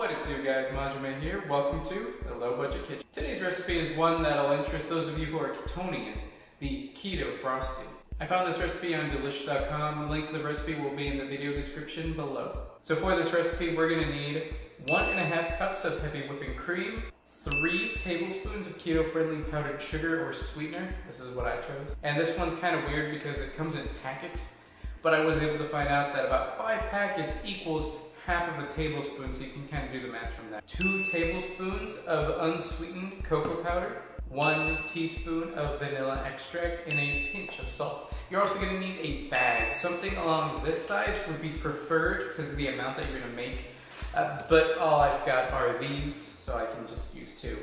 What it do, guys? Manjoume here. Welcome to the Low Budget Kitchen. Today's recipe is one that'll interest those of you who are Ketonian, the Keto Frosty. I found this recipe on delish.com. Link to the recipe will be in the video description below. So for this recipe, we're going to need 1.5 cups of heavy whipping cream, 3 tablespoons of keto-friendly powdered sugar or sweetener. This is what I chose. And this one's kind of weird because it comes in packets, but I was able to find out that about 5 packets equals half of a tablespoon, so you can kind of do the math from that. 2 tablespoons of unsweetened cocoa powder, 1 teaspoon of vanilla extract, and a pinch of salt. You're also going to need a bag. Something along this size would be preferred because of the amount that you're going to make. But all I've got are these, so I can just use 2.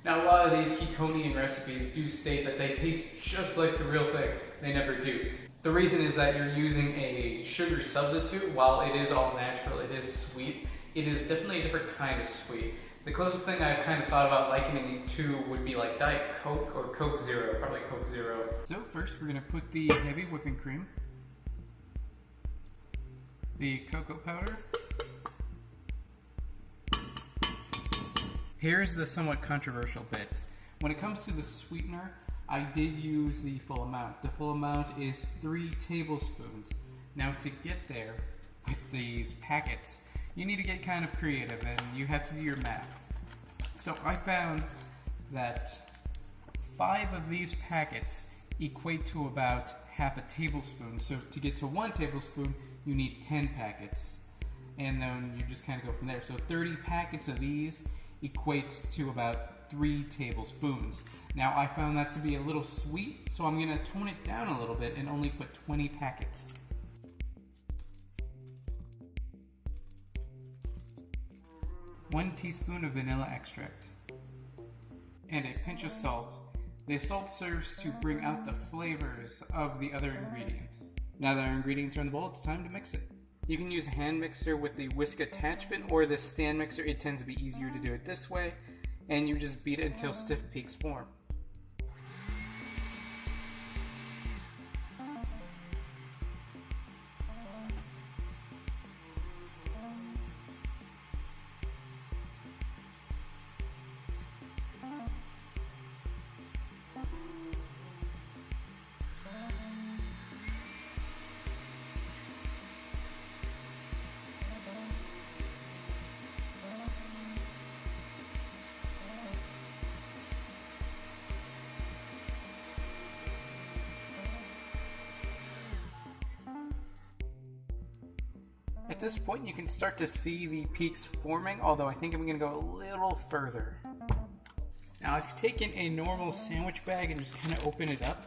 Now, a lot of these Ketonian recipes do state that they taste just like the real thing. They never do. The reason is that you're using a sugar substitute. While it is all natural, it is sweet. It is definitely a different kind of sweet. The closest thing I've kind of thought about likening it to would be like Diet Coke or Coke Zero, probably Coke Zero. So first we're going to put the heavy whipping cream, the cocoa powder. Here's the somewhat controversial bit. When it comes to the sweetener, I did use the full amount. The full amount is 3 tablespoons. Now to get there with these packets, you need to get kind of creative and you have to do your math. So I found that 5 of these packets equate to about half a tablespoon. So to get to 1 tablespoon, you need 10 packets. And then you just kind of go from there. So 30 packets of these equates to about 3 tablespoons. Now I found that to be a little sweet, so I'm going to tone it down a little bit and only put 20 packets. One teaspoon of vanilla extract and a pinch of salt. The salt serves to bring out the flavors of the other ingredients. Now that our ingredients are in the bowl, it's time to mix it. You can use a hand mixer with the whisk attachment or the stand mixer. It tends to be easier to do it this way. And you just beat it until stiff peaks form. At this point, you can start to see the peaks forming, although I think I'm going to go a little further. Now, I've taken a normal sandwich bag and just kind of open it up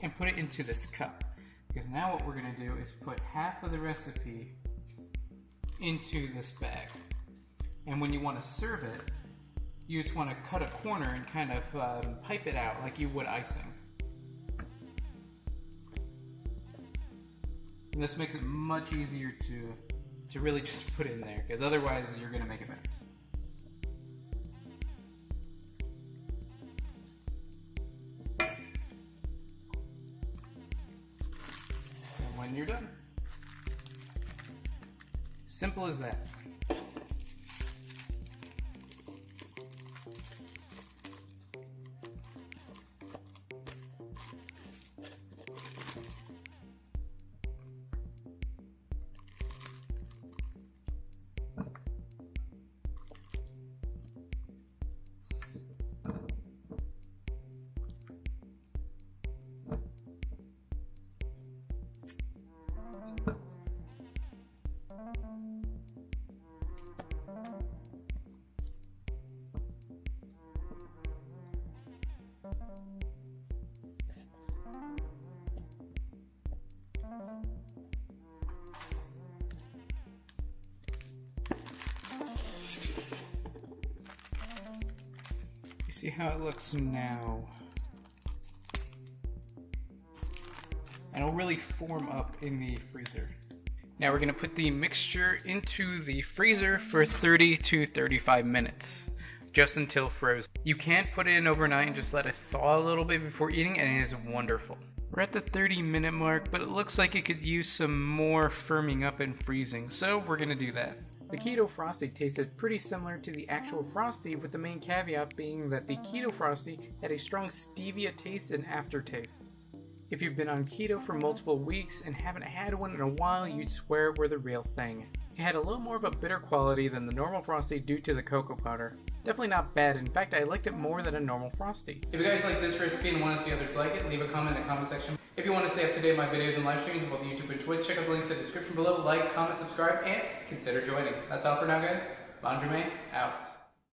and put it into this cup. Because now what we're going to do is put half of the recipe into this bag. And when you want to serve it, you just want to cut a corner and kind of pipe it out like you would icing. And this makes it much easier to really just put in there, because otherwise you're going to make a mess. And when you're done. Simple as that. See how it looks now. And it'll really form up in the freezer. Now we're going to put the mixture into the freezer for 30 to 35 minutes, just until frozen. You can put it in overnight and just let it thaw a little bit before eating, and it is wonderful. We're at the 30-minute mark, but it looks like it could use some more firming up and freezing, so we're going to do that. The Keto Frosty tasted pretty similar to the actual Frosty, with the main caveat being that the Keto Frosty had a strong stevia taste and aftertaste. If you've been on keto for multiple weeks and haven't had one in a while, you'd swear it were the real thing. It had a little more of a bitter quality than the normal Frosty due to the cocoa powder. Definitely not bad, in fact I liked it more than a normal Frosty. If you guys like this recipe and want to see others like it, leave a comment in the comment section. If you want to stay up to date with my videos and live streams on both YouTube and Twitch, check out the links in the description below, like, comment, subscribe, and consider joining. That's all for now guys. Manjoume out.